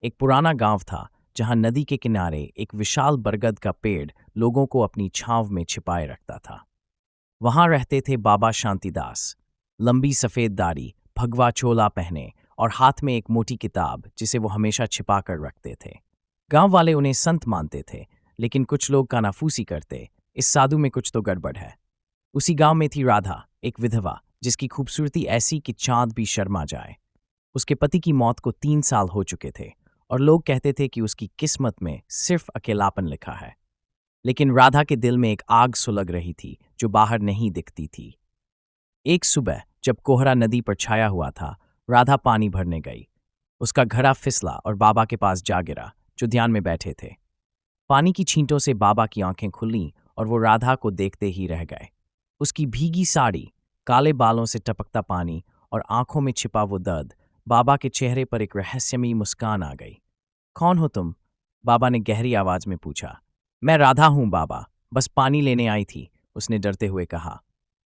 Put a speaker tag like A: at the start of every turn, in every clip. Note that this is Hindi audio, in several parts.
A: एक पुराना गांव था जहां नदी के किनारे एक विशाल बरगद का पेड़ लोगों को अपनी छांव में छिपाए रखता था। वहां रहते थे बाबा शांतिदास, लंबी सफेद दाढ़ी, भगवा चोला पहने और हाथ में एक मोटी किताब जिसे वो हमेशा छिपा कर रखते थे। गांव वाले उन्हें संत मानते थे, लेकिन कुछ लोग कानाफूसी करते, इस साधु में कुछ तो गड़बड़ है। उसी गांव में थी राधा, एक विधवा जिसकी खूबसूरती ऐसी कि चांद भी शर्मा जाए। उसके पति की मौत को 3 साल हो चुके थे और लोग कहते थे कि उसकी किस्मत में सिर्फ अकेलापन लिखा है। लेकिन राधा के दिल में एक आग सुलग रही थी जो बाहर नहीं दिखती थी। एक सुबह जब कोहरा नदी पर छाया हुआ था, राधा पानी भरने गई। उसका घड़ा फिसला और बाबा के पास जा गिरा, जो ध्यान में बैठे थे। पानी की छींटों से बाबा की आंखें खुलीं और वो राधा को देखते ही रह गए। उसकी भीगी साड़ी, काले बालों से टपकता पानी और आंखों में छिपा वो दर्द, बाबा के चेहरे पर एक रहस्यमयी मुस्कान आ गई। कौन हो तुम? बाबा ने गहरी आवाज में पूछा। मैं राधा हूं बाबा, बस पानी लेने आई थी, उसने डरते हुए कहा।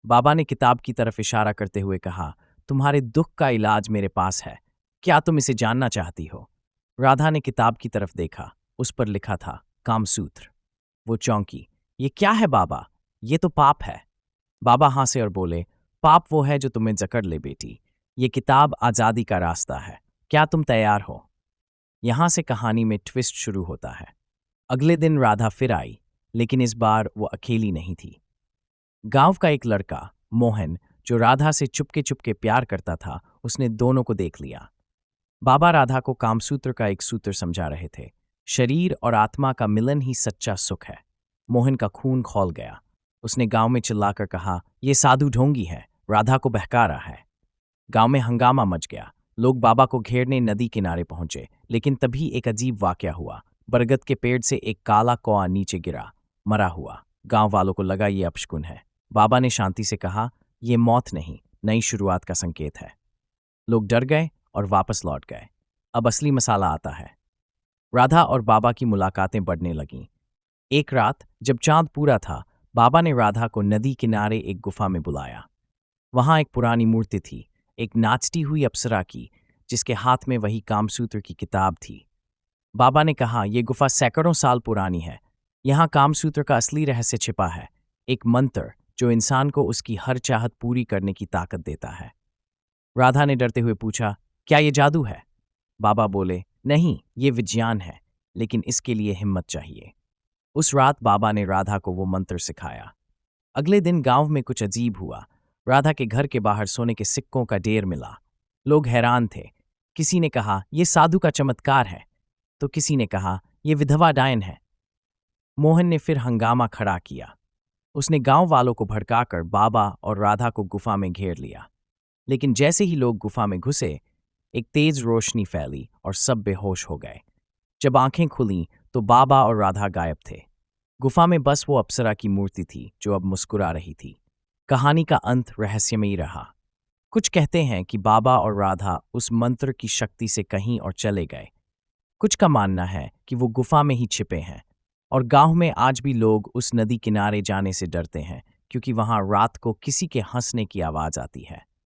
A: बाबा ने किताब की तरफ इशारा करते हुए कहा, तुम्हारे दुख का इलाज मेरे पास है, क्या तुम इसे जानना चाहती हो? राधा ने किताब की तरफ देखा, उस पर लिखा था कामसूत्र। वो चौंकी। ये क्या है बाबा? ये तो पाप है। बाबा हंसे और बोले, पाप वो है जो तुम्हें जकड़ ले बेटी। ये किताब आजादी का रास्ता है, क्या तुम तैयार हो? यहां से कहानी में ट्विस्ट शुरू होता है। अगले दिन राधा फिर आई, लेकिन इस बार वो अकेली नहीं थी। गांव का एक लड़का, मोहन, जो राधा से चुपके चुपके प्यार करता था, उसने दोनों को देख लिया। बाबा राधा को कामसूत्र का एक सूत्र समझा रहे थे। शरीर और आत्मा का मिलन ही सच्चा सुख है। मोहन का खून खौल गया। उसने गांव में चिल्लाकर कहा, ये साधु ढोंगी है, राधा को बहका रहा है। गांव में हंगामा मच गया। लोग बाबा को घेरने नदी किनारे पहुंचे, लेकिन तभी एक अजीब वाकया हुआ। बरगद के पेड़ से एक काला कौआ नीचे गिरा, मरा हुआ। गांव वालों को लगा ये अपशकुन है। बाबा ने शांति से कहा, ये मौत नहीं, नई शुरुआत का संकेत है। लोग डर गए और वापस लौट गए। अब असली मसाला आता है। राधा और बाबा की मुलाकातें बढ़ने लगीं। एक रात जब चांद पूरा था, बाबा ने राधा को नदी किनारे एक गुफा में बुलाया। वहां एक पुरानी मूर्ति थी, एक नाचती हुई अप्सरा की, जिसके हाथ में वही कामसूत्र की किताब थी। बाबा ने कहा, यह गुफा सैकड़ों साल पुरानी है। यहाँ कामसूत्र का असली रहस्य छिपा है, एक मंत्र जो इंसान को उसकी हर चाहत पूरी करने की ताकत देता है। राधा ने डरते हुए पूछा, क्या ये जादू है? बाबा बोले, नहीं, ये विज्ञान है, लेकिन इसके लिए हिम्मत चाहिए। उस रात बाबा ने राधा को वो मंत्र सिखाया। अगले दिन गांव में कुछ अजीब हुआ। राधा के घर के बाहर सोने के सिक्कों का ढेर मिला। लोग हैरान थे। किसी ने कहा, ये साधु का चमत्कार है, तो किसी ने कहा, ये विधवा डायन है। मोहन ने फिर हंगामा खड़ा किया। उसने गांव वालों को भड़काकर बाबा और राधा को गुफा में घेर लिया। लेकिन जैसे ही लोग गुफा में घुसे, एक तेज रोशनी फैली और सब बेहोश हो गए। जब आंखें खुलीं तो बाबा और राधा गायब थे। गुफा में बस वो अप्सरा की मूर्ति थी जो अब मुस्कुरा रही थी। कहानी का अंत रहस्यमयी रहा। कुछ कहते हैं कि बाबा और राधा उस मंत्र की शक्ति से कहीं और चले गए। कुछ का मानना है कि वो गुफा में ही छिपे हैं। और गांव में आज भी लोग उस नदी किनारे जाने से डरते हैं, क्योंकि वहां रात को किसी के हंसने की आवाज आती है।